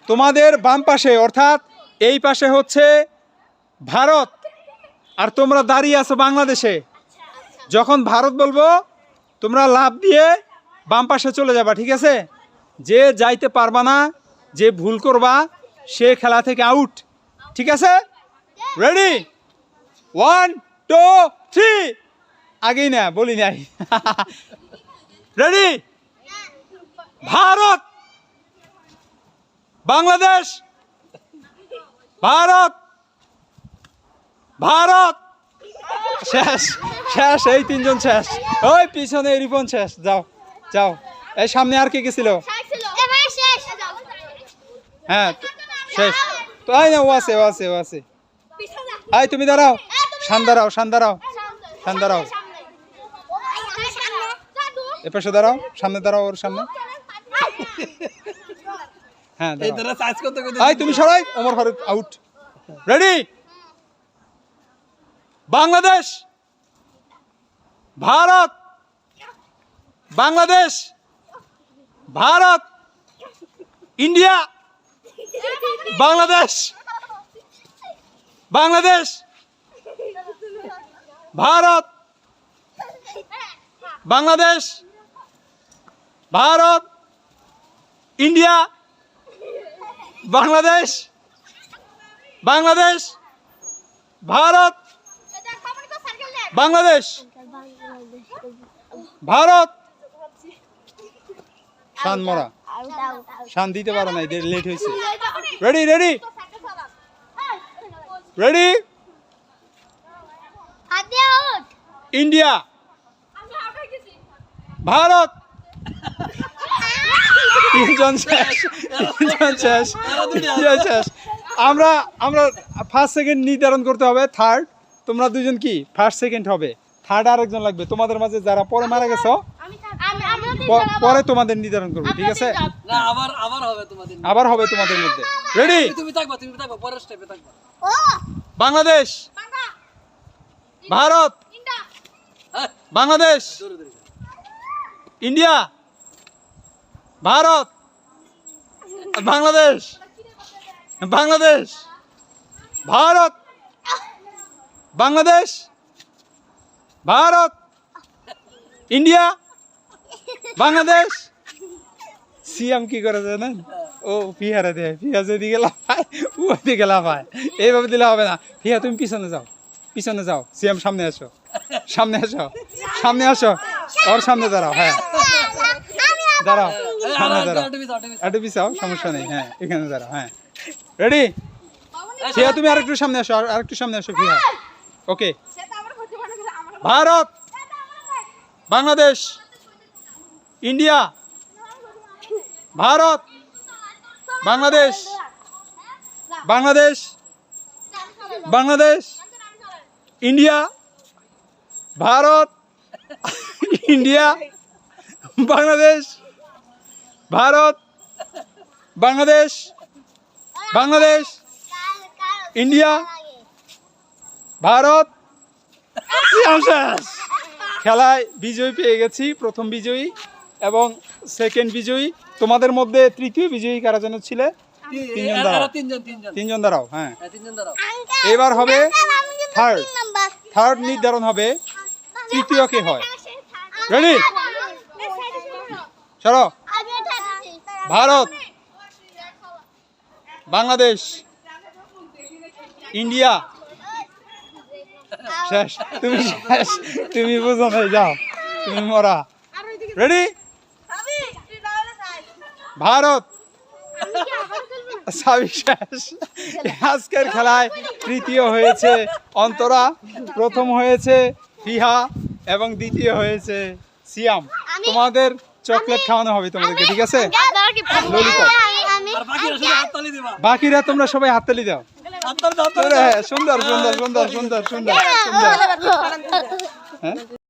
তোমাদের বাম পাশে অর্থাৎ এই পাশে হচ্ছে ভারত, আর তোমরা দাঁড়িয়ে আছো বাংলাদেশে। যখন ভারত বলবো তোমরা লাফ দিয়ে বাম পাশে চলে যাবা, ঠিক আছে? যে যাইতে পারবা না, যে ভুল করবা, সে খেলা থেকে আউট, ঠিক আছে? রেডি? 1 2 3। আগেই না বলি নাই। রেডি? ভারত, বাংলাদেশ, ভারত, ভারত। শেষ শেষ, এই তিনজন শেষ। ওই পিছনে রিপন শেষ। যাও যাও, এই সামনে আর কে গেছিল? হ্যাঁ শেষ তো। আই না, ও আছে ও আছে ও আছে। আই তুমি দাঁড়াও, শান দাঁড়াও, শান দাঁড়াও, শান দাঁড়াও। এ পাশে দাঁড়াও, সামনে দাঁড়াও, ওর সামনে। হ্যাঁ আই তুমি সরাই। Omar Faruk out. Ready? Bangladesh, Bharat, Bangladesh, Bharat, India, Bangladesh, Bangladesh, Bharat, Bangladesh, Bharat, India, Bangladesh, Bangladesh, Bharat, Bangladesh, Bharat. শান মরা, শান দিতে পারো না, লেট হয়েছে। Ready ready ready? India, Bharat. তিনজন শেষ, তিনজন শেষ, তিনজন শেষ। আমরা আমরা ফার্স্ট সেকেন্ড নির্ধারণ করতে হবে। থার্ড তোমরা দুজন কি ফার্স্ট সেকেন্ড হবে, থার্ড আরেকজন লাগবে তোমাদের মাঝে যারা পরে মারা গেছো, পরে তোমাদের নির্ধারণ করবো, ঠিক আছে? আবার হবে তোমাদের মধ্যে। Ready? Bangladesh, Bharat, Bangladesh, India, Bharat, Bangladesh, Bangladesh, Bharat, Bangladesh, Bharat, India, Bangladesh. CM কি করে জানেন? ও ফিহারে দেয়, ফিহা যেদিকে লাফায় ওইদিকে লাফায়। এইভাবে দিলে হবে না। ফিহা তুমি পিছনে যাও, পিছনে যাও। সিএম সামনে আসো, সামনে আসো, সামনে আসো, ওর সামনে দাঁড়াও। হ্যাঁ দাঁড়াও, সামনে দাঁড়াও, একটু পিছাও, সমস্যা নেই। হ্যাঁ এখানে দাঁড়াও। হ্যাঁ রেডি? ফিহা তুমি আরেকটু সামনে আসো, আরেকটু সামনে আসো Fiha. Okay. Bharat, Bangladesh, India, Bharat, Bangladesh, Bangladesh, Bangladesh, India, Bharat, India, Bangladesh, Bharat, Bangladesh, Bangladesh, India, Bharat. খেলায় বিজয়ী পেয়ে গেছি, প্রথম বিজয়ী এবং সেকেন্ড বিজয়ী। তোমাদের মধ্যে তৃতীয় বিজয়ী কারা যেন ছিলে? তিনজন দাঁড়াও, তিনজন দাঁড়াও। হ্যাঁ এবার হবে থার্ড, থার্ড নির্ধারণ হবে তৃতীয় কে হয়। রেডি? চলো। ভারত, বাংলাদেশ, ইন্ডিয়া। শেষ, তুমি শেষ, তুমি বুঝো না, যাও তুমি মরা। রেডি? ভারত, সাবি শেষ। আজকের খেলায় তৃতীয় হয়েছে অন্তরা, প্রথম হয়েছে ফিহা এবং দ্বিতীয় হয়েছে সিয়াম। তোমাদের চকলেট খাওয়ানো হবে তোমাদেরকে, ঠিক আছে? ললিপপ। বাকিরা তোমরা সবাই হাততালি দাও। সুন্দর সুন্দর সুন্দর সুন্দর সুন্দর সুন্দর। হ্যাঁ